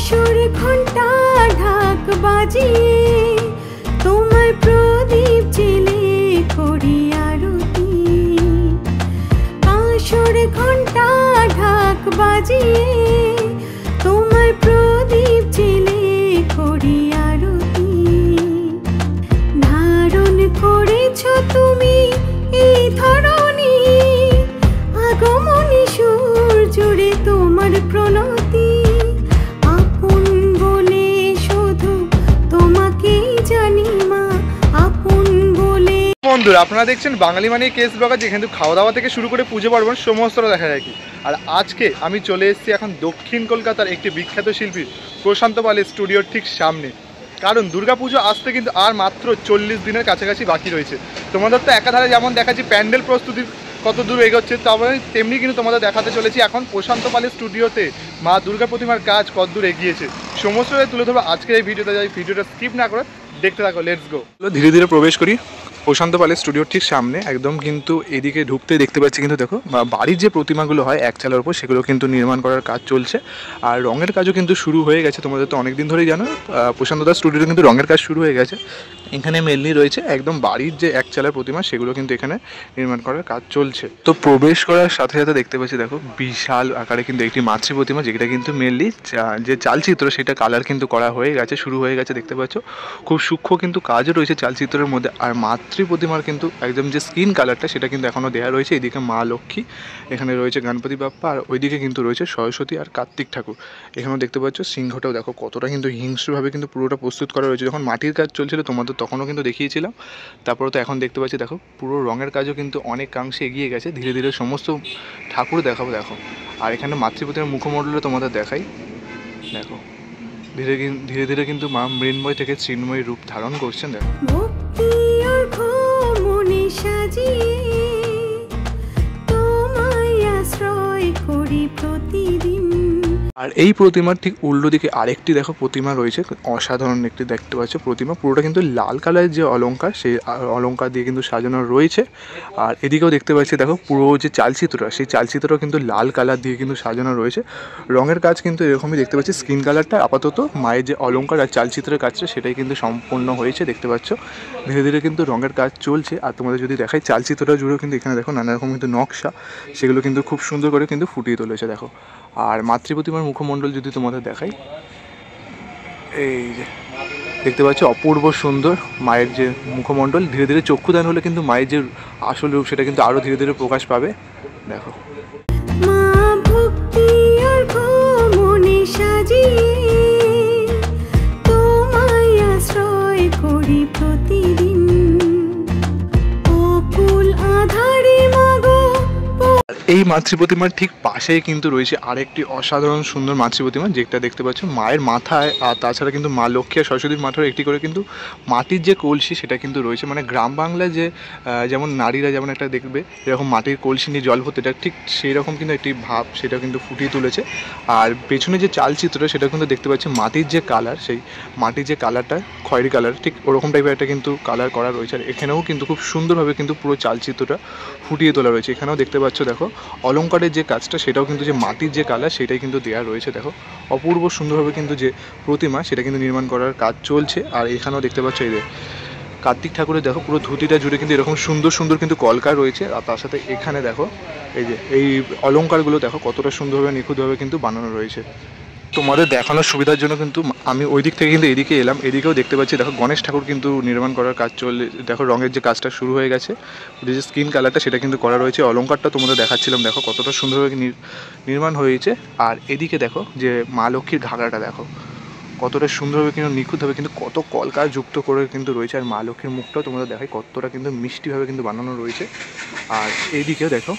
আসর ঘন্টা ঢাক বাজিয়ে তোমায় প্রদীপ জেলে করি আরতি। আসর ঘন্টা ঢাক বাজিয়ে তোমায় প্রদীপ জেলে করি আরতি। ধারণ করেছ তুমি এই ধরণী, আগমনী সুর জুড়ে তোমার প্রণতি। আপন বলে শুধু তোমাকেই জানি মা, আপন বলে। বন্ধুরা, আপনারা দেখছেন বাঙালি মানে কেস ব্লগার, যেখানে খাওয়া দাওয়া থেকে শুরু করে পুজো পার্বণ সমস্তটা দেখা যায় কি। আর আজকে আমি চলে এসেছি এখন দক্ষিণ কলকাতার একটি বিখ্যাত শিল্পী প্রশান্ত পালের স্টুডিওর ঠিক সামনে। কারণ দুর্গাপুজো আসতে কিন্তু আর মাত্র 40 দিনের কাছাকাছি বাকি রয়েছে। তোমাদের তো একাধারে যেমন দেখাচ্ছি প্যান্ডেল প্রস্তুতির কত দূর এগোচ্ছে, তবে তেমনি কিন্তু তোমাদের দেখাতে চলেছি এখন প্রশান্ত পালের স্টুডিওতে মা দুর্গা প্রতিমার কাজ কত দূর এগিয়েছে। সমস্তটাই তুলে ধরবো আজকের এই ভিডিওতে। যাই ভিডিওটা স্কিপ না করে দেখতে থাকো, লেটস গো। ধীরে ধীরে প্রবেশ করি প্রশান্ত পালের স্টুডিওর ঠিক সামনে। একদম কিন্তু এদিকে ঢুকতে দেখতে পাচ্ছি কিন্তু দেখো বাড়ির যে প্রতিমাগুলো হয় এক চালার উপর, সেগুলো কিন্তু নির্মাণ করার কাজ চলছে। আর রঙের কাজও কিন্তু শুরু হয়ে গেছে। তোমাদের তো অনেক দিন ধরেই জানো প্রশান্ত দার স্টুডিওতে কিন্তু রঙের কাজ শুরু হয়ে গেছে। এখানে মেনলি রয়েছে একদম বাড়ির যে এক চালার প্রতিমা, সেগুলো কিন্তু এখানে নির্মাণ করার কাজ চলছে। তো প্রবেশ করার সাথে সাথে দেখতে পাচ্ছি দেখো বিশাল আকারে কিন্তু একটি মাতৃ প্রতিমা, যেটা কিন্তু মেনলি যে চালচিত্র সেটা কালার কিন্তু করা হয়ে গেছে, শুরু হয়ে গেছে। দেখতে পাচ্ছ খুব সূক্ষ্ম কিন্তু কাজও রয়েছে চালচিত্রের মধ্যে। আর মাতৃ প্রতিমার কিন্তু একদম যে স্কিন কালারটা সেটা কিন্তু এখনও দেওয়া রয়েছে। এদিকে মা লক্ষ্মী, এখানে রয়েছে গণপতি বাপ্পা, আর ওইদিকে কিন্তু রয়েছে সরস্বতী আর কার্তিক ঠাকুর। এখানেও দেখতে পাচ্ছ সিংহটাও দেখো কতটা কিন্তু হিংস্রভাবে কিন্তু পুরোটা প্রস্তুত করা রয়েছে। যখন মাটির কাজ চলছিল তোমাদের তখনও কিন্তু দেখিয়েছিলাম, তারপরে তো এখন দেখতে পাচ্ছি দেখো পুরো রঙের কাজও কিন্তু অনেকাংশে এগিয়ে গেছে। ধীরে ধীরে সমস্ত ঠাকুর দেখাবো দেখো। আর এখানে মাতৃপ্রতিমার মুখমণ্ডলে তোমাদের দেখাই দেখো, ধীরে ধীরে ধীরে কিন্তু মা মৃন্ময় থেকে চিন্ময় রূপ ধারণ করছেন দেখো। আর এই প্রতিমার ঠিক উল্টো দিকে আরেকটি দেখো প্রতিমা রয়েছে, অসাধারণ একটি দেখতে পাচ্ছ প্রতিমা। পুরোটা কিন্তু লাল কালারের যে অলংকার, সেই অলংকার দিয়ে কিন্তু সাজানো রয়েছে। আর এদিকেও দেখতে পাচ্ছি দেখো পুরো যে চালচিত্রটা, সেই চালচিত্রটাও কিন্তু লাল কালার দিয়ে কিন্তু সাজানো রয়েছে। রঙের কাজ কিন্তু এরকমই দেখতে পাচ্ছি। স্কিন কালারটা আপাতত মায়ের যে অলংকার আর চালচিত্রের কাজটা সেটাই কিন্তু সম্পূর্ণ হয়েছে দেখতে পাচ্ছ। ধীরে ধীরে কিন্তু রঙের কাজ চলছে। আর তোমাদের যদি দেখাই চালচিত্রটা জুড়েও কিন্তু এখানে দেখো নানা রকম কিন্তু নকশা, সেগুলো কিন্তু খুব সুন্দর করে কিন্তু ফুটিয়ে তুলেছে দেখো। আর মাতৃপ্রতিমার মুখমণ্ডল যদি তোমাদের দেখাই, এই যে দেখতে পাচ্ছ অপূর্ব সুন্দর মায়ের যে মুখমণ্ডল। ধীরে ধীরে চক্ষুদান হলে কিন্তু মায়ের যে আসল রূপ সেটা কিন্তু আরও ধীরে ধীরে প্রকাশ পাবে দেখো। এই মাতৃপ্রতিমার ঠিক পাশেই কিন্তু রয়েছে আরেকটি অসাধারণ সুন্দর মাতৃপ্রতিমা, যেটা দেখতে পাচ্ছ মায়ের মাথায়। আর তাছাড়া কিন্তু মা লক্ষ্মী আর সরস্বতীর মাথায় একটি করে কিন্তু মাটির যে কলসি সেটা কিন্তু রয়েছে। মানে গ্রাম বাংলায় যে যেমন নারীরা যেমন একটা দেখবে এরকম মাটির কলসি নিয়ে জল ভরতে, এটা ঠিক সেই রকম কিন্তু একটি ভাব সেটা কিন্তু ফুটিয়ে তুলেছে। আর পেছনে যে চালচিত্র সেটা কিন্তু দেখতে পাচ্ছি মাটির যে কালার, সেই মাটির যে কালারটা খয়েরি কালার, ঠিক ওরকম টাইপের একটা কিন্তু কালার করা রয়েছে। আর এখানেও কিন্তু খুব সুন্দরভাবে কিন্তু পুরো চালচিত্রটা ফুটিয়ে তোলা রয়েছে। এখানেও দেখতে পাচ্ছ দেখো অলংকারের যে কাজটা সেটাও কিন্তু যে মাটির যে কালার সেটাই কিন্তু দেওয়া রয়েছে দেখো। অপূর্ব সুন্দরভাবে কিন্তু যে প্রতিমা সেটা কিন্তু নির্মাণ করার কাজ চলছে। আর এখানেও দেখতে পাচ্ছ এই যে কার্তিক ঠাকুরের দেখো পুরো ধুতিটা জুড়ে কিন্তু এরকম সুন্দর সুন্দর কিন্তু কলকা রয়েছে। আর তার সাথে এখানে দেখো এই যে এই অলংকারগুলো দেখো কতটা সুন্দরভাবে নিখুঁতভাবে কিন্তু বানানো রয়েছে। তোমাদের দেখানোর সুবিধার জন্য কিন্তু আমি ওই দিক থেকে কিন্তু এদিকে এলাম। এদিকেও দেখতে পাচ্ছি দেখো গণেশ ঠাকুর কিন্তু নির্মাণ করার কাজ চলে দেখো। রঙের যে কাজটা শুরু হয়ে গেছে, যে স্কিন কালারটা সেটা কিন্তু করা রয়েছে। অলংকারটা তোমাদের দেখাচ্ছিলাম দেখো কতটা সুন্দরভাবে নির্মাণ হয়েছে। আর এদিকে দেখো যে মা লক্ষ্মীর ঘাগরাটা দেখো কতটা সুন্দরভাবে কিন্তু নিখুঁতভাবে কিন্তু কত কলকা যুক্ত করে কিন্তু রয়েছে। আর মা লক্ষ্মীর মুখটাও তোমাদের দেখাই কতটা কিন্তু মিষ্টিভাবে কিন্তু বানানো রয়েছে। আর এইদিকেও দেখো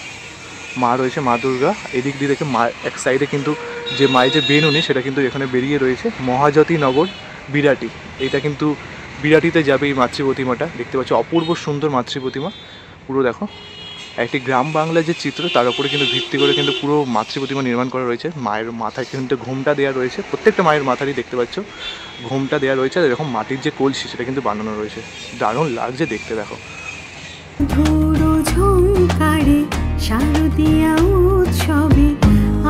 মা রয়েছে মা দুর্গা। এদিক দিয়ে দেখে মা এক সাইডে কিন্তু যে মায়ের যে বেনুনি সেটা কিন্তু এখানে বেরিয়ে রয়েছে। মহাজ্যোতি নগর বিরাটি, এটা কিন্তু বিরাটিতে যাবে এই মাতৃ প্রতিমাটা। দেখতে পাচ্ছ অপূর্ব সুন্দর মাতৃ প্রতিমা। পুরো দেখো একটি গ্রাম বাংলার যে চিত্র তার উপরে কিন্তু ভিত্তি করে কিন্তু পুরো মাতৃ প্রতিমা নির্মাণ করা রয়েছে। মায়ের মাথায় কিন্তু ঘোমটা দেওয়া রয়েছে, প্রত্যেকটা মায়ের মাথারই দেখতে পাচ্ছ ঘোমটা দেওয়া রয়েছে। আর এরকম মাটির যে কলসি সেটা কিন্তু বানানো রয়েছে, দারুণ লাগছে দেখতে দেখো। শারদীয়া উৎসবে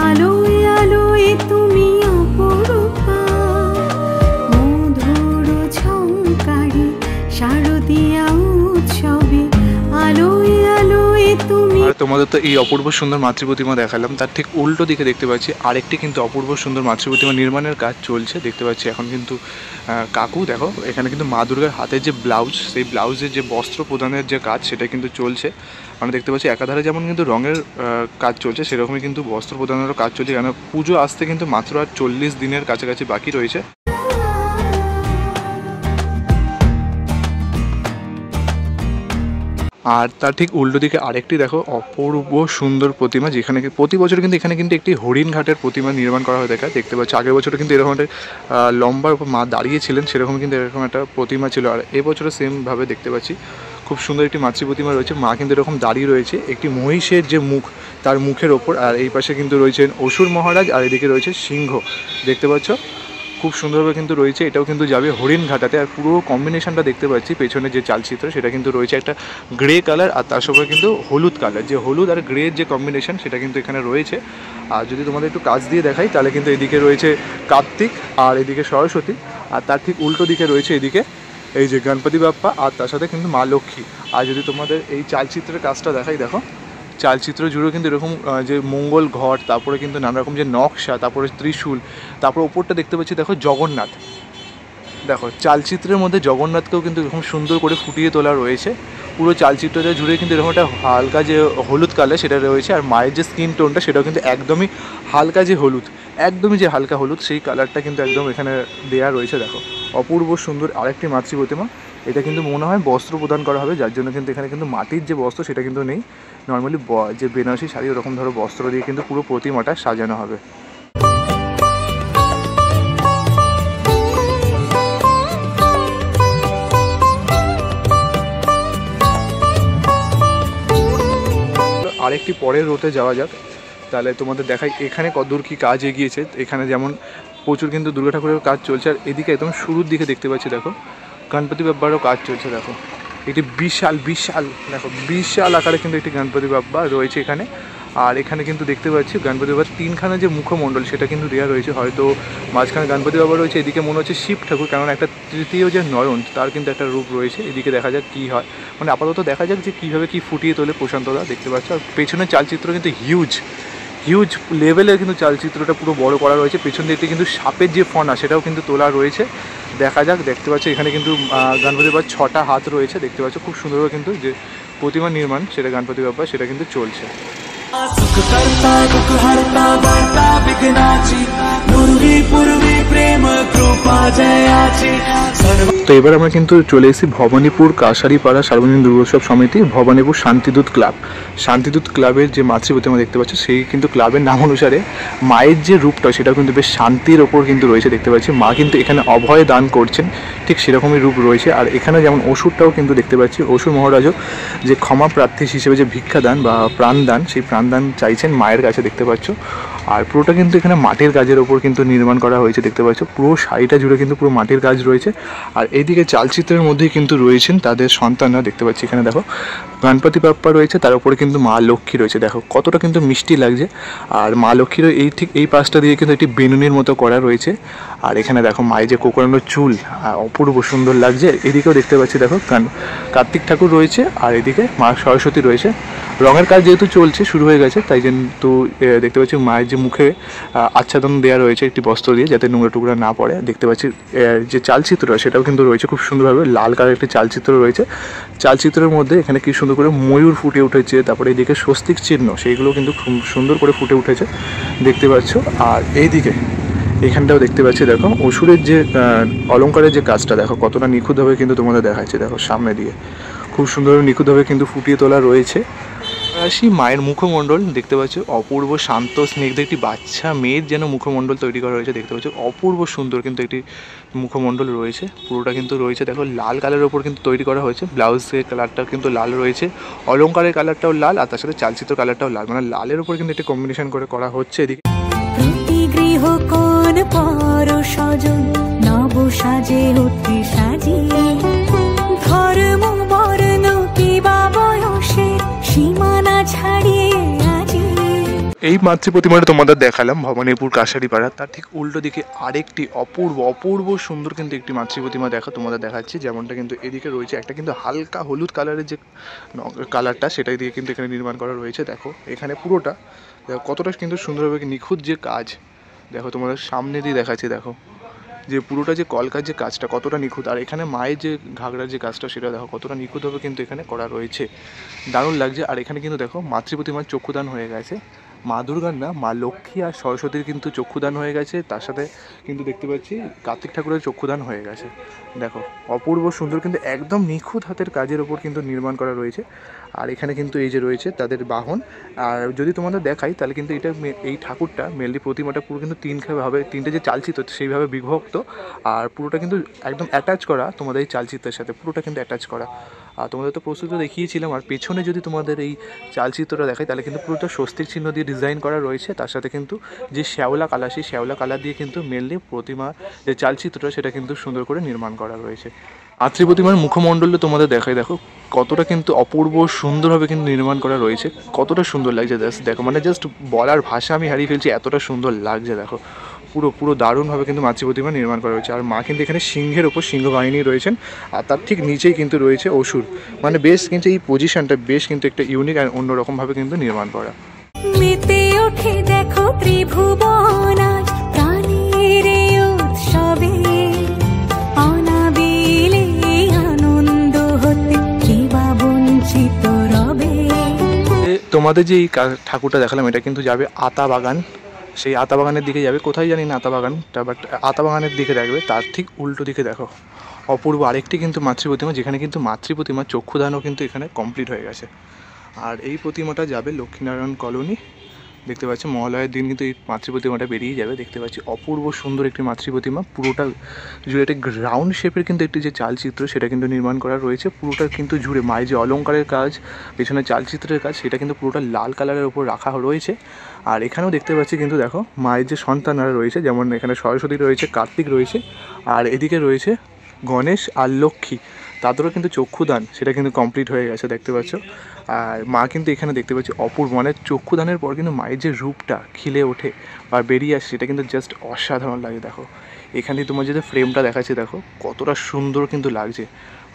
আলোয় আলোয় তুমি অপরূপা, তোমাদের তো এই অপূর্ব সুন্দর মাতৃ প্রতিমা দেখালাম, তার ঠিক উল্টো দিকে দেখতে পাচ্ছি আরেকটি কিন্তু অপূর্ব সুন্দর মাতৃ প্রতিমা নির্মাণের কাজ চলছে। দেখতে পাচ্ছি এখন কিন্তু কাকু দেখো এখানে কিন্তু মা দুর্গার হাতের যে ব্লাউজ, সেই ব্লাউজের যে বস্ত্র প্রদানের যে কাজ সেটা কিন্তু চলছে। মানে দেখতে পাচ্ছি একাধারে যেমন কিন্তু রঙের কাজ চলছে, সেরকমই কিন্তু বস্ত্র প্রদানেরও কাজ চলছে। কেন পুজো আসতে কিন্তু মাত্র আর 40 দিনের কাছাকাছি বাকি রয়েছে। আর তার ঠিক উল্টো দিকে আরেকটি দেখো অপূর্ব সুন্দর প্রতিমা, যেখানে প্রতি বছর কিন্তু এখানে কিন্তু একটি হরিণ ঘাটের প্রতিমা নির্মাণ করা হয়ে থাকে। দেখতে পাচ্ছি আগের বছর কিন্তু এরকম একটা লম্বার উপর মা দাঁড়িয়েছিলেন, সেরকম কিন্তু এরকম একটা প্রতিমা ছিল। আর এবছরও সেমভাবে দেখতে পাচ্ছি খুব সুন্দর একটি মাতৃ প্রতিমা রয়েছে। মা কিন্তু এরকম দাঁড়িয়ে রয়েছে একটি মহিষের যে মুখ তার মুখের ওপর, আর এই পাশে কিন্তু রয়েছেন অসুর মহারাজ, আর এদিকে রয়েছে সিংহ। দেখতে পাচ্ছ খুব সুন্দরভাবে কিন্তু রয়েছে। এটাও কিন্তু যাবে হরিণ ঘাটাতে। আর পুরো কম্বিনেশনটা দেখতে পাচ্ছি পেছনে যে চালচিত্র সেটা কিন্তু রয়েছে একটা গ্রে কালার, আর তার সঙ্গে কিন্তু হলুদ কালার, যে হলুদ আর গ্রের যে কম্বিনেশন সেটা কিন্তু এখানে রয়েছে। আর যদি তোমাদের একটু কাজ দিয়ে দেখাই তাহলে কিন্তু এদিকে রয়েছে কার্তিক আর এদিকে সরস্বতী, আর তার ঠিক উল্টো দিকে রয়েছে এদিকে এই যে গণপতি বাপ্পা, আর তার সাথে কিন্তু মা লক্ষ্মী। আর যদি তোমাদের এই চালচিত্রের কাজটা দেখাই, দেখো চালচিত্র জুড়েও কিন্তু এরকম যে মঙ্গল ঘট, তারপরে কিন্তু নানা রকম যে নকশা, তারপরে ত্রিশূল, তারপর ওপরটা দেখতে পাচ্ছি দেখো জগন্নাথ। দেখো চালচিত্রের মধ্যে জগন্নাথকেও কিন্তু এরকম সুন্দর করে ফুটিয়ে তোলা রয়েছে। পুরো চালচিত্রটা জুড়ে কিন্তু এরকম একটা হালকা যে হলুদ কালার সেটা রয়েছে, আর মায়ের যে স্কিন টোনটা সেটাও কিন্তু একদমই হালকা যে হলুদ, একদমই যে হালকা হলুদ সেই কালারটা কিন্তু একদম এখানে দেয়া রয়েছে। দেখো অপূর্ব সুন্দর আরেকটি মাতৃ প্রতিমা। এটা কিন্তু মনে হয় বস্ত্র প্রদান করা হবে, যার জন্য কিন্তু এখানে কিন্তু মাটির যে বস্ত্র সেটা কিন্তু নেই, নর্মালি যে বেনারসি শাড়ি ওরকম ধরো বস্ত্র দিয়ে কিন্তু পুরো প্রতিমাটা সাজানো হবে। আরেকটি পরের রোতে যাওয়া যাক, তাহলে তোমাদের দেখাই এখানে কতদূর কী কাজ এগিয়েছে। এখানে যেমন প্রচুর কিন্তু দুর্গা ঠাকুরের কাজ চলছে, আর এদিকে একদম শুরুর দিকে দেখতে পাচ্ছি দেখো গণপতি বাপ্পারও কাজ চলছে। দেখো একটি বিশাল বিশাল দেখো বিশাল আকারে কিন্তু একটি গণপতি বাপ্পা রয়েছে এখানে। আর এখানে কিন্তু দেখতে পাচ্ছি গণপতি বাবার তিনখানা যে মুখমণ্ডল সেটা কিন্তু দেওয়া রয়েছে, হয়তো মাঝখানে গণপতি বাবা রয়েছে, এদিকে মনে হচ্ছে শিব ঠাকুর, কারণ একটা তৃতীয় যে নয়ন তার কিন্তু একটা রূপ রয়েছে। এদিকে দেখা যাক কী হয়, মানে আপাতত দেখা যাক যে কীভাবে কী ফুটিয়ে তোলে প্রশান্তদা। দেখতে পাচ্ছ আর পেছনের চালচিত্র কিন্তু হিউজ লেভেলের কিন্তু চালচিত্রটা পুরো বড় করা রয়েছে। পেছন দিকতে কিন্তু সাপের যে ফনা সেটাও কিন্তু তোলা রয়েছে। দেখা যাক, দেখতে পাচ্ছ এখানে কিন্তু গণপতি বাবার 6টা হাত রয়েছে। দেখতে পাচ্ছ খুব সুন্দরভাবে কিন্তু যে প্রতিমা নির্মাণ সেটা গণপতি বাপ্পা সেটা কিন্তু চলছে। তো এবার আমরা কিন্তু চলে এসেছি ভবানীপুর কাছারিপাড়া সার্বজনীন দুর্গোৎসব সমিতি ভবানীপুর শান্তিদূত ক্লাব। শান্তিদূত ক্লাবের যে মাতৃ প্রতিমা দেখতে পাচ্ছ সেই কিন্তু ক্লাবের নাম অনুসারে মায়ের যে রূপটা সেটাও কিন্তু বেশ শান্তির ওপর কিন্তু রয়েছে। দেখতে পাচ্ছি মা কিন্তু এখানে অভয় দান করছেন, ঠিক সেরকমই রূপ রয়েছে। আর এখানে যেমন অসুরটাও কিন্তু দেখতে পাচ্ছি, অসুর মহারাজও যে ক্ষমা প্রার্থী হিসেবে যে ভিক্ষাদান বা প্রাণদান, সেই প্রাণদান চাইছেন মায়ের কাছে দেখতে পাচ্ছ। আর পুরোটা কিন্তু এখানে মাটির কাজের ওপর কিন্তু নির্মাণ করা হয়েছে। দেখতে পাচ্ছ পুরো শাড়িটা জুড়ে কিন্তু পুরো মাটির কাজ রয়েছে। আর এইদিকে চালচিত্রের মধ্যেই কিন্তু রয়েছেন তাদের সন্তানরা। দেখতে পাচ্ছি এখানে দেখো গণপতি বাপ্পা রয়েছে, তার উপরে কিন্তু মা লক্ষ্মী রয়েছে। দেখো কতটা কিন্তু মিষ্টি লাগছে। আর মা লক্ষ্মীরও ঠিক এই পাশটা দিয়ে কিন্তু একটি বেনুনির মতো করা রয়েছে। আর এখানে দেখো মায়ের যে কোকড়ানো চুল অপূর্ব সুন্দর লাগছে। এদিকেও দেখতে পাচ্ছি দেখো কার্তিক ঠাকুর রয়েছে, আর এদিকে মা সরস্বতী রয়েছে। রঙের কাজ যেহেতু চলছে শুরু হয়ে গেছে, তাই কিন্তু দেখতে পাচ্ছি মায়ের যে মুখে আচ্ছাদন দেওয়া রয়েছে একটি বস্ত্র দিয়ে, যাতে নোংরা টুকরা না পড়ে। দেখতে পাচ্ছি যে চালচিত্র সেটাও কিন্তু রয়েছে খুব সুন্দরভাবে, লাল কালার একটি চালচিত্র রয়েছে। চালচিত্রের মধ্যে এখানে কি সুন্দর করে ময়ূর ফুটে উঠেছে, তারপরে এদিকে স্বস্তিক চিহ্ন সেইগুলো কিন্তু খুব সুন্দর করে ফুটে উঠেছে দেখতে পাচ্ছ। আর এইদিকে এখানটাও দেখতে পাচ্ছি দেখো অসুরের যে অলঙ্কারের যে কাজটা দেখো কতটা নিখুঁতভাবে কিন্তু তোমাদের দেখাচ্ছে। দেখো সামনে দিয়ে খুব সুন্দরভাবে নিখুঁতভাবে কিন্তু ফুটিয়ে তোলা রয়েছে। আসি মায়ের মুখমণ্ডল দেখতে পাচ্ছ অপূর্ব শান্ত স্নিগ্ধ একটি বাচ্চা মেয়ের যেন মুখমণ্ডল তৈরি করা হয়েছে। দেখতে পাচ্ছ অপূর্ব সুন্দর কিন্তু একটি মুখমণ্ডল রয়েছে, পুরোটা কিন্তু রয়েছে দেখো লাল কালারের ওপর কিন্তু তৈরি করা হয়েছে। ব্লাউজের কালারটাও কিন্তু লাল রয়েছে, অলঙ্কারের কালারটাও লাল, আর তার সাথে চালচিত্র কালারটাও লাল, মানে লালের ওপর কিন্তু একটি কম্বিনেশন করে করা হচ্ছে। এদিকে গৃহ কোন পর সজন নব সাজে উঠে সাজিয়ে ধর্ম বর্ণ কি বা বয়সে সীমানা ছাড়িয়ে আজি। এই মাতৃ প্রতিমাটা তোমাদের দেখালাম ভবানীপুর কাশারিপাড়া, তার ঠিক উল্টো দিকে আরেকটি অপূর্ব সুন্দর কিন্তু একটি মাতৃ প্রতিমা তোমাদের দেখাচ্ছি। যেমনটা কিন্তু এদিকে রয়েছে একটা কিন্তু হালকা হলুদ কালারের যে কালারটা, সেটাই দিয়ে কিন্তু এখানে নির্মাণ করা রয়েছে। দেখো এখানে পুরোটা কতটা কিন্তু সুন্দরভাবে নিখুঁত যে কাজ, দেখো তোমাদের সামনে দিয়ে দেখাচ্ছি। দেখো যে পুরোটা যে কলকার যে কাজটা কতটা নিখুঁত, আর এখানে মায়ের যে ঘাগড়ার যে কাজটা সেটা দেখো কতটা নিখুঁতভাবে কিন্তু এখানে করা রয়েছে, দারুণ লাগছে। আর এখানে কিন্তু দেখো মাতৃ প্রতিমার চক্ষুদান হয়ে গেছে, মা দুর্গার না মা লক্ষ্মী আর সরস্বতীর কিন্তু চক্ষুদান হয়ে গেছে, তার সাথে কিন্তু দেখতে পাচ্ছি কার্তিক ঠাকুরের চক্ষুদান হয়ে গেছে। দেখো অপূর্ব সুন্দর কিন্তু একদম নিখুঁত হাতের কাজের ওপর কিন্তু নির্মাণ করা রয়েছে। আর এখানে কিন্তু এই যে রয়েছে তাদের বাহন। আর যদি তোমাদের দেখাই তাহলে কিন্তু এটা এই ঠাকুরটা মেনলি প্রতিমাটা পুরো কিন্তু তিনটে যে চালচিত্র সেইভাবে বিভক্ত, আর পুরোটা কিন্তু একদম অ্যাটাচ করা তোমাদের এই চালচিত্রের সাথে, পুরোটা কিন্তু অ্যাটাচ করা। আর তোমাদের তো প্রস্তুত দেখিয়েছিলাম। আর পেছনে যদি তোমাদের এই চালচিত্রটা দেখাই তাহলে কিন্তু পুরোটা স্বস্তিক চিহ্ন দিয়ে ডিজাইন করা রয়েছে, তার সাথে কিন্তু যে শ্যাওলা কালার সেই শ্যাওলা কালার দিয়ে কিন্তু মেনলি প্রতিমা যে চালচিত্রটা সেটা কিন্তু সুন্দর করে নির্মাণ করা রয়েছে। মাতৃ প্রতিমার মুখমণ্ডলে তোমাদের দেখাই, দেখো কতটা কিন্তু অপূর্ব সুন্দরভাবে কিন্তু নির্মাণ করা রয়েছে, কতটা সুন্দর লাগছে। দেখো মানে জাস্ট বলার ভাষা আমি হারিয়ে ফেলছি, এতটা সুন্দর লাগছে। দেখো পুরো দারুণভাবে কিন্তু মাতৃ প্রতিমা নির্মাণ করা হয়েছে। আর মা কিন্তু এখানে সিংহের ওপর সিংহ বাহিনী রয়েছেন, আর তার ঠিক নিচেই কিন্তু রয়েছে অসুর। মানে বেশ কিন্তু এই পজিশনটা বেশ কিন্তু একটা ইউনিক আর অন্যরকমভাবে কিন্তু নির্মাণ করা। মেতে ওঠে দেখো ত্রিভুবন আজ প্রাণের উৎসবে, অনাবিলে আনন্দ হতে কে বা বঞ্চিত রবে। তোমাদের যে এই ঠাকুরটা দেখালাম এটা কিন্তু যাবে আতা বাগান, সেই আতা বাগানের দিকে যাবে, কোথায় জানি না আতা বাগানটা, বাট আতা বাগানের দিকে রাখবে। তার ঠিক উল্টো দিকে দেখো অপূর্ব আরেকটি কিন্তু মাতৃ প্রতিমা, যেখানে কিন্তু মাতৃ প্রতিমার চক্ষুদানও কিন্তু এখানে কমপ্লিট হয়ে গেছে। আর এই প্রতিমাটা যাবে লক্ষ্মীনারায়ণ কলোনি, দেখতে পাচ্ছি মহালয়ের দিন কিন্তু এই মাতৃ প্রতিমাটা বেরিয়ে যাবে। দেখতে পাচ্ছি অপূর্ব সুন্দর একটি মাতৃ প্রতিমা, পুরোটা জুড়ে একটা রাউন্ড শেপের কিন্তু একটি যে চালচিত্র সেটা কিন্তু নির্মাণ করা রয়েছে। পুরোটা কিন্তু জুড়ে মায়ের যে অলঙ্কারের কাজ, পেছনে চালচিত্রের কাজ, সেটা কিন্তু পুরোটা লাল কালারের ওপর রাখা রয়েছে। আর এখানেও দেখতে পাচ্ছি কিন্তু দেখো মায়ের যে সন্তানরা রয়েছে, যেমন এখানে সরস্বতী রয়েছে, কার্তিক রয়েছে, আর এদিকে রয়েছে গণেশ আর লক্ষ্মী, তাদেরও কিন্তু চক্ষুদান সেটা কিন্তু কমপ্লিট হয়ে গেছে, দেখতে পাচ্ছ। আর মা কিন্তু এখানে দেখতে পাচ্ছি অপূর্ব, মানে চক্ষুদানের পর কিন্তু মায়ের যে রূপটা খিলে ওঠে বা বেরিয়ে আসে সেটা কিন্তু জাস্ট অসাধারণ লাগে। দেখো এখানে তোমার যদি ফ্রেমটা দেখাচ্ছে, দেখো কতটা সুন্দর কিন্তু লাগছে,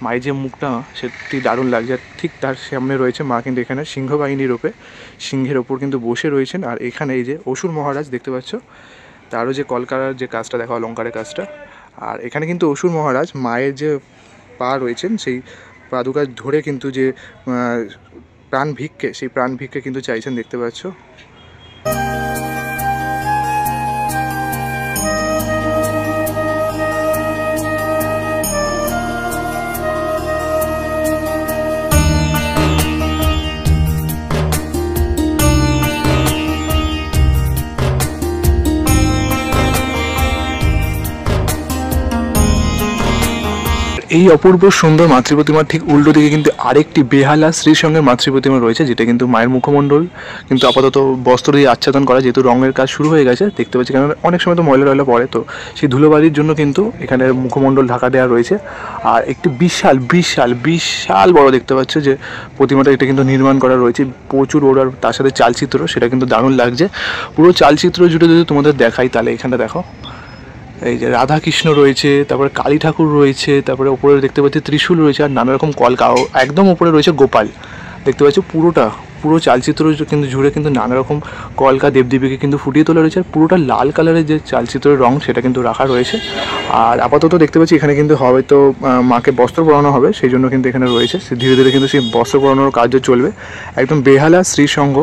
মায়ের যে মুখটা সত্যি দারুণ লাগছে। আর ঠিক তার সামনে রয়েছে মা কিন্তু এখানে সিংহবাহিনীর রূপে সিংহের ওপর কিন্তু বসে রয়েছেন। আর এখানে এই যে অসুর মহারাজ দেখতে পাচ্ছ, তারও যে কলকাতার যে কাজটা দেখো অলঙ্কারের কাজটা। আর এখানে কিন্তু অসুর মহারাজ মায়ের যে পা রয়েছেন সেই পাদুকা ধরে কিন্তু যে প্রাণ ভিক্ষে, সেই প্রাণ ভিক্ষে কিন্তু চাইছেন, দেখতে পাচ্ছ। এই অপূর্ব সুন্দর মাতৃ প্রতিমার ঠিক উল্টো দিকে কিন্তু আরেকটি বেহালা শ্রীসঙ্গের মাতৃ প্রতিমা রয়েছে, যেটা কিন্তু মায়ের মুখমণ্ডল কিন্তু আপাতত বস্ত্র দিয়ে আচ্ছাদন করা, যেহেতু রঙের কাজ শুরু হয়ে গেছে দেখতে পাচ্ছি, কারণ অনেক সময় তো ময়লা পড়ে, তো সেই ধুলোবালির জন্য কিন্তু এখানে মুখমণ্ডল ঢাকা দেওয়া রয়েছে। আর একটি বিশাল বড় দেখতে পাচ্ছ যে প্রতিমাটা, এটা কিন্তু নির্মাণ করা রয়েছে প্রচুর বড়, আর তার সাথে চালচিত্র সেটা কিন্তু দারুণ লাগছে। পুরো চালচিত্র জুড়ে যদি তোমাদের দেখাই তাহলে এখানটা দেখো এই যে রাধা কৃষ্ণ রয়েছে, তারপরে কালী ঠাকুর রয়েছে, তারপরে ওপরে দেখতে পাচ্ছি ত্রিশূল রয়েছে, আর নানা রকম কলকা, একদম ওপরে রয়েছে গোপাল, দেখতে পাচ্ছি পুরো চালচিত্র কিন্তু জুড়ে কিন্তু নানা রকম কলকা দেবদেবীকে কিন্তু ফুটিয়ে তোলা রয়েছে। আর পুরোটা লাল কালারের যে চালচিত্রের রং সেটা কিন্তু রাখা রয়েছে। আর আপাতত দেখতে পাচ্ছি এখানে কিন্তু হয়তো মাকে বস্ত্র পরানো হবে, সেই জন্য কিন্তু এখানে রয়েছে, ধীরে ধীরে কিন্তু সেই বস্ত্র পরানোর কাজও চলবে। একদম বেহালা শ্রীসঙ্গ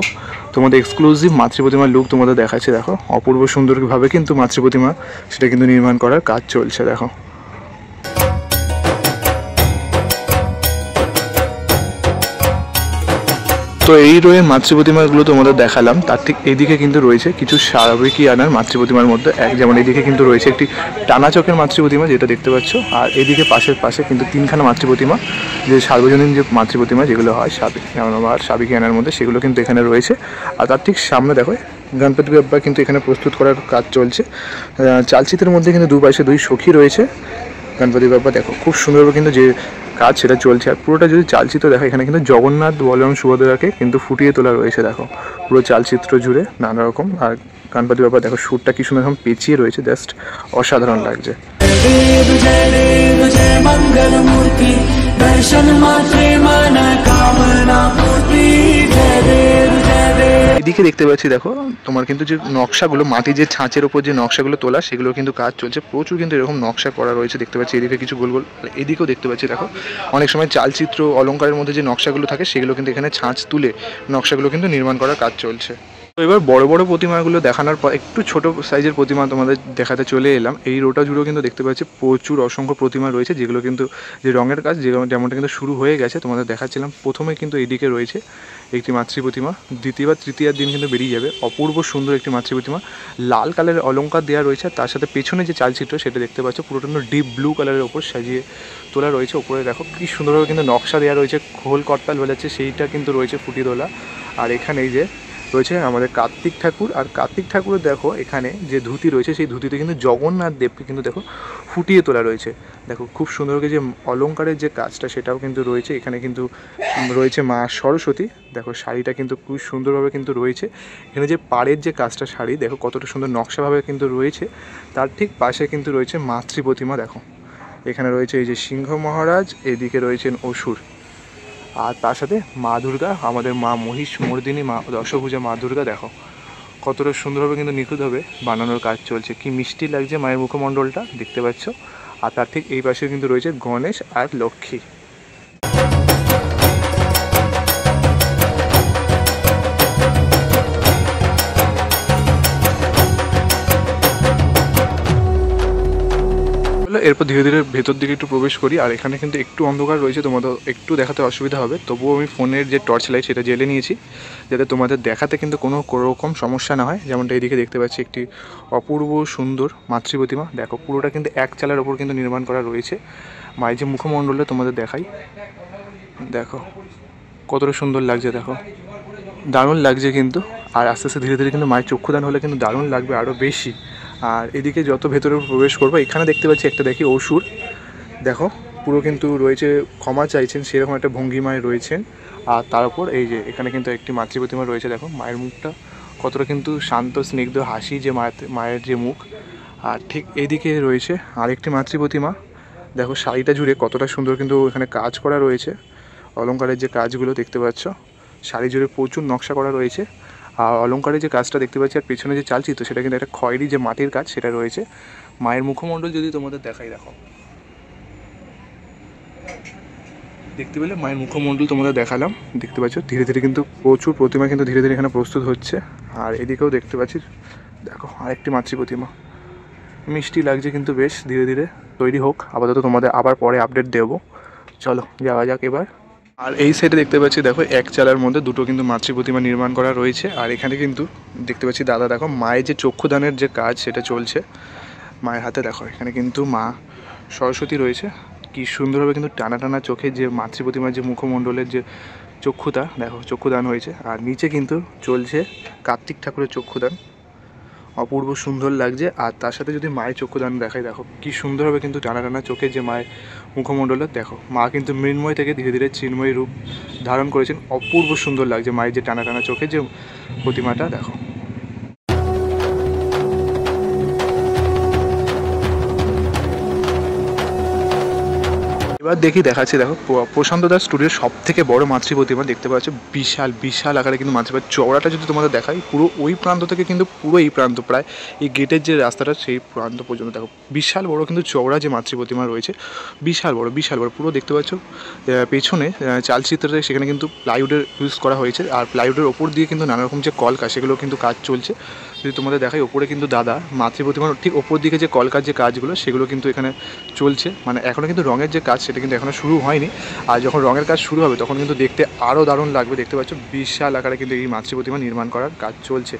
তোমাদের এক্সক্লুসিভ মাতৃ প্রতিমার লুক তোমাদের দেখাচ্ছে। দেখো অপূর্ব সুন্দরভাবে কিন্তু মাতৃ প্রতিমা সেটা কিন্তু নির্মাণ করার কাজ চলছে। দেখো তো এই রোয়ের মাতৃ প্রতিমাগুলো তোমাদের দেখালাম, তার ঠিক এইদিকে কিন্তু রয়েছে কিছু সাবেকি আনার মাতৃ প্রতিমার মধ্যে যেমন এইদিকে কিন্তু রয়েছে একটি টানা চকের মাতৃ প্রতিমা যেটা দেখতে পাচ্ছ, আর এইদিকে পাশে কিন্তু তিনখানা মাতৃ প্রতিমা, যে সার্বজনীন যে মাতৃ প্রতিমা যেগুলো হয় সাবেকি আনার মধ্যে, সেগুলো কিন্তু এখানে রয়েছে। আর তার ঠিক সামনে দেখো গণপতি বাপ্পা কিন্তু এখানে প্রস্তুত করার কাজ চলছে। চালচিত্রের মধ্যে কিন্তু দুপাশে দুই সখী রয়েছে গণপতি বাপ্পা, দেখো খুব সুন্দরভাবে কিন্তু যে কাজ সেটা চলছে। আর পুরোটা যদি চালচিত্র দেখা, এখানে কিন্তু জগন্নাথ বলরাম সুভদ্রাকে কিন্তু ফুটিয়ে তোলা রয়েছে দেখো, পুরো চালচিত্র জুড়ে নানা রকম। আর গণপতি বাবা দেখো সুরটা কি সুন্দর এখন পেঁচিয়ে রয়েছে, জাস্ট অসাধারণ লাগছে। এদিকে দেখতে পাচ্ছি দেখো তোমার কিন্তু যে নকশাগুলো, মাটির যে ছাঁচের ওপর যে নকশাগুলো তোলা, সেগুলো কিন্তু কাজ চলছে। প্রচুর কিন্তু এরকম নকশা করা রয়েছে দেখতে পাচ্ছি। এদিকে কিছু গোল গোল, এদিকেও দেখতে পাচ্ছি দেখো অনেক সময় চালচিত্র অলঙ্কারের মধ্যে যে নকশাগুলো থাকে সেগুলো কিন্তু এখানে ছাঁচ তুলে নকশাগুলো কিন্তু নির্মাণ করার কাজ চলছে। তো এবার বড় বড় প্রতিমাগুলো দেখানোর পর একটু ছোট সাইজের প্রতিমা তোমাদের দেখাতে চলে এলাম। এই রোটা জুড়েও কিন্তু দেখতে পাচ্ছি প্রচুর অসংখ্য প্রতিমা রয়েছে, যেগুলো কিন্তু যে রঙের কাজ যেমনটা কিন্তু শুরু হয়ে গেছে তোমাদের দেখাচ্ছিলাম। প্রথমে কিন্তু এইদিকে রয়েছে একটি মাতৃ প্রতিমা, দ্বিতীয় বা তৃতীয়ার দিন কিন্তু বেরিয়ে যাবে। অপূর্ব সুন্দর একটি মাতৃ প্রতিমা, লাল কালারের অলঙ্কার দেওয়া রয়েছে। তার সাথে পেছনে যে চালচিত্র সেটা দেখতে পাচ্ছ পুরোটা ডিপ ব্লু কালারের ওপর সাজিয়ে তোলা রয়েছে। ওপরে দেখো কি সুন্দরভাবে কিন্তু নকশা দেওয়া রয়েছে, খোল করতাল বোঝাচ্ছে সেইটা কিন্তু রয়েছে ফুটিয়ে তোলা। আর এখানে এই যে রয়েছে আমাদের কার্তিক ঠাকুর, আর কার্তিক ঠাকুরের দেখো এখানে যে ধুতি রয়েছে সেই ধুতিতে কিন্তু জগন্নাথ দেবকে কিন্তু দেখো ফুটিয়ে তোলা রয়েছে। দেখো খুব সুন্দর করে যে অলঙ্কারের যে কাজটা সেটাও কিন্তু রয়েছে। এখানে কিন্তু রয়েছে মা সরস্বতী, দেখো শাড়িটা কিন্তু খুব সুন্দরভাবে কিন্তু রয়েছে। এখানে যে পাড়ের যে কাজটা শাড়ি দেখো কতটা সুন্দর নকশাভাবে কিন্তু রয়েছে। তার ঠিক পাশে কিন্তু রয়েছে মাতৃ প্রতিমা, দেখো এখানে রয়েছে এই যে সিংহ মহারাজ, এদিকে রয়েছেন অসুর, আর তার সাথে মা দুর্গা, আমাদের মা মহিষ মর্দিনী, মা দশভুজা মা দুর্গা। দেখো কতটা সুন্দরভাবে কিন্তু নিখুঁতভাবে বানানোর কাজ চলছে। কি মিষ্টি লাগছে মায়ের মুখমণ্ডলটা দেখতে পাচ্ছ। আর তার ঠিক এই পাশে কিন্তু রয়েছে গণেশ আর লক্ষ্মী। এরপর ধীরে ধীরে ভেতর দিকে একটু প্রবেশ করি। আর এখানে কিন্তু একটু অন্ধকার রয়েছে, তোমাদের একটু দেখাতে অসুবিধা হবে, তবুও আমি ফোনের যে টর্চ লাইট সেটা জ্বেলে নিয়েছি যাতে তোমাদের দেখাতে কিন্তু কোনো রকম সমস্যা না হয়। যেমনটা এদিকে দেখতে পাচ্ছি একটি অপূর্ব সুন্দর মাতৃ প্রতিমা, দেখো পুরোটা কিন্তু এক চালার ওপর কিন্তু নির্মাণ করা রয়েছে। মায়ের যে মুখমণ্ডলটা তোমাদের দেখাই, দেখো কতটা সুন্দর লাগছে, দেখো দারুণ লাগছে কিন্তু। আর আস্তে আস্তে ধীরে ধীরে কিন্তু মায়ের চক্ষুদান হলে কিন্তু দারুণ লাগবে আরও বেশি। আর এদিকে যত ভেতরে প্রবেশ করবো এখানে দেখতে পাচ্ছি একটা দেখি অসুর, দেখো পুরো কিন্তু রয়েছে ক্ষমা চাইছেন সেরকম একটা ভঙ্গিমায় রয়েছেন। আর তার উপর এই যে এখানে কিন্তু একটি মাতৃ প্রতিমা রয়েছে, দেখো মায়ের মুখটা কতটা কিন্তু শান্ত স্নিগ্ধ হাসি যে মায়ের যে মুখ। আর ঠিক এইদিকে রয়েছে আরেকটি মাতৃ প্রতিমা, দেখো শাড়িটা জুড়ে কতটা সুন্দর কিন্তু এখানে কাজ করা রয়েছে, অলঙ্কারের যে কাজগুলো দেখতে পাচ্ছ শাড়ি জুড়ে প্রচুর নকশা করা রয়েছে। আর অলঙ্কারের যে কাজটা দেখতে পাচ্ছি আর পেছনে যে চালচিত্র সেটা কিন্তু একটা খয়েরি যে মাটির কাজ সেটা রয়েছে। মায়ের মুখমণ্ডল যদি তোমাদের দেখাই, দেখো দেখতে পেলে মায়ের মুখমণ্ডল তোমাদের দেখালাম, দেখতে পাচ্ছ ধীরে ধীরে কিন্তু প্রচুর প্রতিমা কিন্তু ধীরে ধীরে এখানে প্রস্তুত হচ্ছে। আর এদিকেও দেখতে পাচ্ছি দেখো আরেকটি মাতৃ প্রতিমা, মিষ্টি লাগছে কিন্তু বেশ, ধীরে ধীরে তৈরি হোক। আপাতত তোমাদের আবার পরে আপডেট দেবো, চলো যাওয়া যাক এবার। আর এই সাইডে দেখতে পাচ্ছি দেখো এক চালার মধ্যে দুটো কিন্তু মাতৃ প্রতিমা নির্মাণ করা রয়েছে। আর এখানে কিন্তু দেখতে পাচ্ছি দাদা দেখো মায়ের যে চক্ষুদানের যে কাজ সেটা চলছে। মায়ের হাতে দেখো এখানে কিন্তু মা সরস্বতী রয়েছে, কি সুন্দরভাবে কিন্তু টানা টানা চোখে যে মাতৃ প্রতিমার যে মুখমণ্ডলের যে চক্ষুতা দেখো চক্ষুদান হয়েছে। আর নিচে কিন্তু চলছে কার্তিক ঠাকুরের চক্ষুদান, অপূর্ব সুন্দর লাগছে। আর তার সাথে যদি মায়ের চক্ষুদান দেখাই, দেখো কি সুন্দরভাবে কিন্তু টানা টানা চোখে যে মায়ের মুখমণ্ডলের, দেখো মা কিন্তু মৃন্ময় থেকে ধীরে ধীরে চিন্ময় রূপ ধারণ করেছেন। অপূর্ব সুন্দর লাগছে মায়ের যে টানা টানা চোখে যে প্রতিমাটা, দেখো এবার দেখাচ্ছি দেখো প্রশান্ত দাস স্টুডিওর সব থেকে বড় মাতৃ প্রতিমা দেখতে পাচ্ছ, বিশাল বিশাল আকারে কিন্তু মাতৃ প্রতিমা। চওড়াটা যদি তোমাদের দেখাই পুরো ওই প্রান্ত থেকে কিন্তু পুরো এই প্রান্ত প্রায় এই গেটের যে রাস্তাটা সেই প্রান্ত পর্যন্ত দেখো বিশাল বড় কিন্তু চওড়া যে মাতৃ প্রতিমা রয়েছে, বিশাল বড় পুরো দেখতে পাচ্ছ। পেছনে চালচিত্রে সেখানে কিন্তু প্লাইউডের ইউজ করা হয়েছে। আর প্লাইউডের ওপর দিয়ে কিন্তু নানা রকম যে কলকা সেগুলো কিন্তু কাজ চলছে। যদি তোমাদের দেখাই ওপরে কিন্তু দাদা মাতৃ প্রতিমার ঠিক ওপর দিকে যে কলকার যে কাজগুলো সেগুলো কিন্তু এখানে চলছে। মানে এখনও কিন্তু রঙের যে কাজ সেটা কিন্তু এখনও শুরু হয়নি। আর যখন রঙের কাজ শুরু হবে তখন কিন্তু দেখতে আরও দারুণ লাগবে। দেখতে পাচ্ছ বিশাল আকারে কিন্তু এই মাতৃ প্রতিমা নির্মাণ করার কাজ চলছে,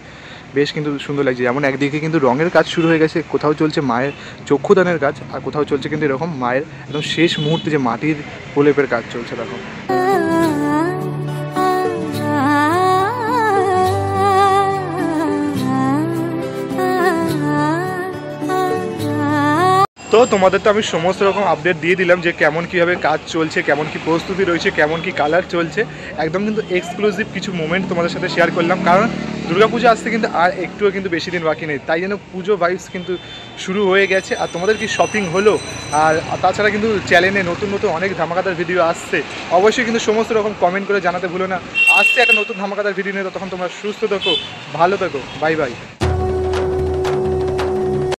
বেশ কিন্তু সুন্দর লাগছে। যেমন একদিকে কিন্তু রঙের কাজ শুরু হয়ে গেছে, কোথাও চলছে মায়ের চক্ষুদানের কাজ, আর কোথাও চলছে কিন্তু এরকম মায়ের একদম শেষ মুহূর্তে যে মাটির প্রলেপের কাজ চলছে দেখো। তো তোমাদের তো আমি সমস্ত রকম আপডেট দিয়ে দিলাম যে কেমন কীভাবে কাজ চলছে, কেমন কি প্রস্তুতি রয়েছে, কেমন কি কালার চলছে, একদম কিন্তু এক্সক্লুসিভ কিছু মোমেন্ট তোমাদের সাথে শেয়ার করলাম। কারণ দুর্গাপুজো আসতে কিন্তু আর একটুও কিন্তু বেশি দিন বাকি নেই, তাই জন্য পুজো ভাইবস কিন্তু শুরু হয়ে গেছে। আর তোমাদের কি শপিং হলো? আর তাছাড়া কিন্তু চ্যানেলে নতুন নতুন অনেক ধামাকাদার ভিডিও আসছে, অবশ্যই কিন্তু সমস্ত রকম কমেন্ট করে জানাতে ভুলো না। আসছে একটা নতুন ধামাকাদার ভিডিও নিয়ে, তখন তোমরা সুস্থ থাকো, ভালো থাকো, বাই বাই।